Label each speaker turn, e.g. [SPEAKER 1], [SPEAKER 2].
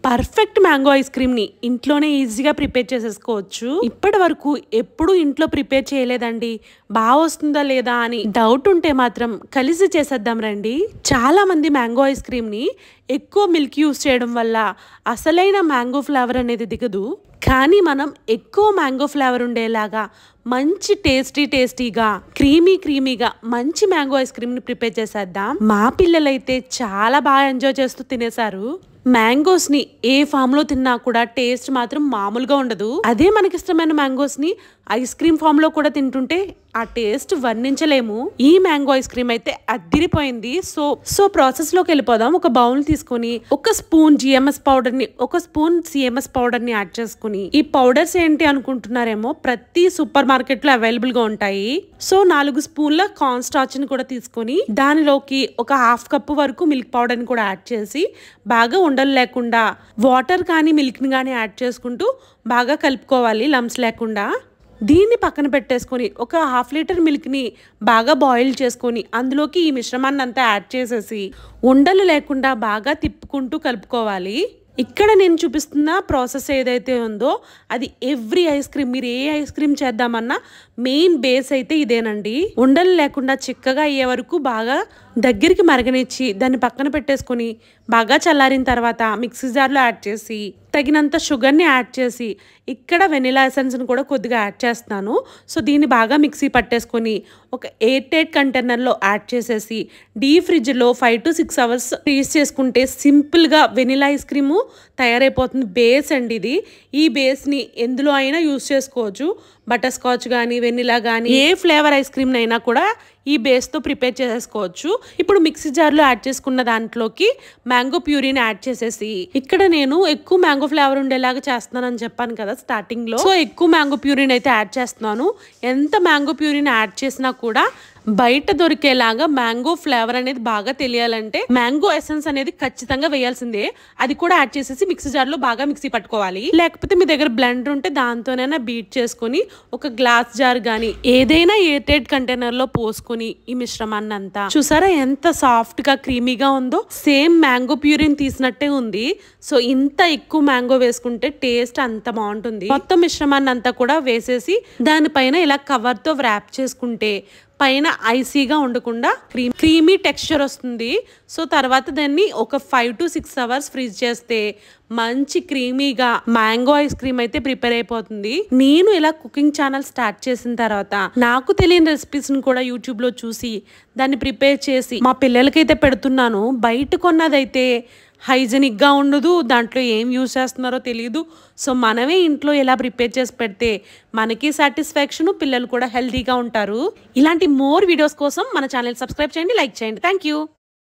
[SPEAKER 1] Perfect mango ice cream ని ఇంట్లోనే ఈజీగా ప్రిపేర్ చేసేసుకోవచ్చు. ఇప్పటి వరకు ఎప్పుడు ఇంట్లో ప్రిపేర్ చేయలేదండి, బాగా వస్తుందా లేదా అని డౌట్ ఉంటే మాత్రం కలిసి చేసేద్దాం రండి. చాలా మంది మ్యాంగో ఐస్ క్రీమ్ ని ఎక్కువ మిల్క్ యూస్ చేయడం వల్ల అసలైన మ్యాంగో ఫ్లేవర్ అనేది దిగదు. కానీ మనం ఎక్కువ మ్యాంగో ఫ్లేవర్ ఉండేలాగా మంచి టేస్టీగా క్రీమీగా మంచి మ్యాంగో ఐస్ క్రీమ్ ని ప్రిపేర్ చేసేద్దాం. మా పిల్లలైతే చాలా బాగా ఎంజాయ్ చేస్తూ తినేశారు. మ్యాంగోస్ ని ఏ ఫామ్ లో తిన్నా కూడా టేస్ట్ మాత్రం మామూలుగా ఉండదు. అదే మనకి ఇష్టమైన మ్యాంగోస్ ని ఐస్ క్రీమ్ ఫామ్ లో కూడా తింటుంటే ఆ టేస్ట్ వర్ణించలేము. ఈ మ్యాంగో ఐస్ క్రీమ్ అయితే అద్దిరిపోయింది. సో ప్రాసెస్ లోకి వెళ్ళిపోదాం. ఒక బౌల్ తీసుకొని ఒక స్పూన్ జిఎంఎస్ పౌడర్ ని, ఒక స్పూన్ సిఎంఎస్ పౌడర్ ని యాడ్ చేసుకుని, ఈ పౌడర్స్ ఏంటి అనుకుంటున్నారేమో, ప్రతి సూపర్ మార్కెట్ లో అవైలబుల్ గా ఉంటాయి. సో 4 స్పూన్ల కార్న్ స్టార్చ్ ని కూడా తీసుకొని దానిలోకి ఒక హాఫ్ కప్ వరకు మిల్క్ పౌడర్ ని కూడా యాడ్ చేసి బాగా ఉండలు లేకుండా వాటర్ కానీ మిల్క్ ని కానీ యాడ్ చేసుకుంటూ బాగా కలుపుకోవాలి లంప్స్ లేకుండా. దీన్ని పక్కన పెట్టేసుకొని ఒక హాఫ్ లీటర్ మిల్క్ ని బాగా బాయిల్ చేసుకొని అందులోకి ఈ మిశ్రమాన్ని అంతా యాడ్ చేసేసి ఉండలు లేకుండా బాగా తిప్పుకుంటూ కలుపుకోవాలి. ఇక్కడ నేను చూపిస్తున్న ప్రాసెస్ ఏదైతే ఉందో అది ఎవ్రీ ఐస్ క్రీమ్, మీరు ఏ ఐస్ క్రీమ్ చేద్దామన్నా మెయిన్ బేస్ అయితే ఇదేనండి. ఉండలు లేకుండా చిక్కగా అయ్యే వరకు బాగా దగ్గరికి మరగనిచ్చి దాన్ని పక్కన పెట్టేసుకొని బాగా చల్లారిన తర్వాత మిక్సీ జార్లో యాడ్ చేసి తగినంత షుగర్ని యాడ్ చేసి ఇక్కడ వెనిలా ఎసెన్స్ని కూడా కొద్దిగా యాడ్ చేస్తున్నాను. సో దీన్ని బాగా మిక్సీ పట్టేసుకొని ఒక ఎయిర్ టైట్ కంటైనర్లో యాడ్ చేసేసి డీప్ ఫ్రిడ్జ్లో 5 to 6 hours ఫ్రీజ్ చేసుకుంటే సింపుల్గా వెనిలా ఐస్ క్రీము తయారైపోతుంది. బేస్ అండి ఇది. ఈ బేస్ని ఎందులో అయినా యూజ్ చేసుకోవచ్చు. బటర్ స్కాచ్ కానీ వెనిలా కానీ ఏ ఫ్లేవర్ ఐస్ క్రీమ్ అయినా కూడా ఈ బేస్తో ప్రిపేర్ చేసేసుకోవచ్చు. ఇప్పుడు మిక్సీ జార్లో యాడ్ చేసుకున్న దాంట్లోకి మ్యాంగో ప్యూరీని యాడ్ చేసేసి, ఇక్కడ నేను ఎక్కువ మ్యాంగో ఫ్లేవర్ ఉండేలాగా చేస్తున్నానని చెప్పాను కదా స్టార్టింగ్ లో, సో ఎక్కువ మ్యాంగో ప్యూరీని అయితే యాడ్ చేస్తున్నాను. ఎంత మ్యాంగో ప్యూరీని యాడ్ చేసినా కూడా బయట దొరికేలాగా మ్యాంగో ఫ్లేవర్ అనేది బాగా తెలియాలంటే మ్యాంగో ఎసెన్స్ అనేది ఖచ్చితంగా వేయాల్సిందే. అది కూడా యాడ్ చేసేసి మిక్సీ జార్లో బాగా మిక్సీ పట్టుకోవాలి. లేకపోతే మీ దగ్గర బ్లెండర్ ఉంటే దాంతోనైనా బీట్ చేసుకుని ఒక గ్లాస్ జార్ గానీ ఏదైనా ఎయిర్ టైట్ కంటైనర్ లో పోసుకొని ఈ మిశ్రమాన్ని అంతా, చూసారా ఎంత సాఫ్ట్ గా క్రీమీగా ఉందో, సేమ్ మ్యాంగో ప్యూరీని తీసినట్టే ఉంది. సో ఇంత ఎక్కువ మ్యాంగో వేసుకుంటే టేస్ట్ అంత బాగుంటుంది. మొత్తం మిశ్రమాన్ని అంతా కూడా వేసేసి దానిపైన ఇలా కవర్ తో వ్రాప్ చేసుకుంటే పైన ఐసీగా ఉండకుండా క్రీమీ టెక్స్చర్ వస్తుంది. సో తర్వాత దాన్ని ఒక 5 to 6 hours ఫ్రీజ్ చేస్తే మంచి క్రీమీగా మ్యాంగో ఐస్ క్రీమ్ అయితే ప్రిపేర్ అయిపోతుంది. నేను ఇలా కుకింగ్ ఛానల్ స్టార్ట్ చేసిన తర్వాత నాకు తెలియని రెసిపీస్ ని కూడా యూట్యూబ్ లో చూసి దాన్ని ప్రిపేర్ చేసి మా పిల్లలకైతే పెడుతున్నాను. బయట కొన్నదైతే హైజెనిక్ గా ఉండదు, దాంట్లో ఏం యూజ్ చేస్తున్నారో తెలియదు. సో మనమే ఇంట్లో ఎలా ప్రిపేర్ చేసి పెడితే మనకి సాటిస్ఫాక్షన్, పిల్లలు కూడా హెల్తీగా ఉంటారు. ఇలాంటి మోర్ వీడియోస్ కోసం మన ఛానల్ సబ్స్క్రైబ్ చేయండి, లైక్ చేయండి. Thank you.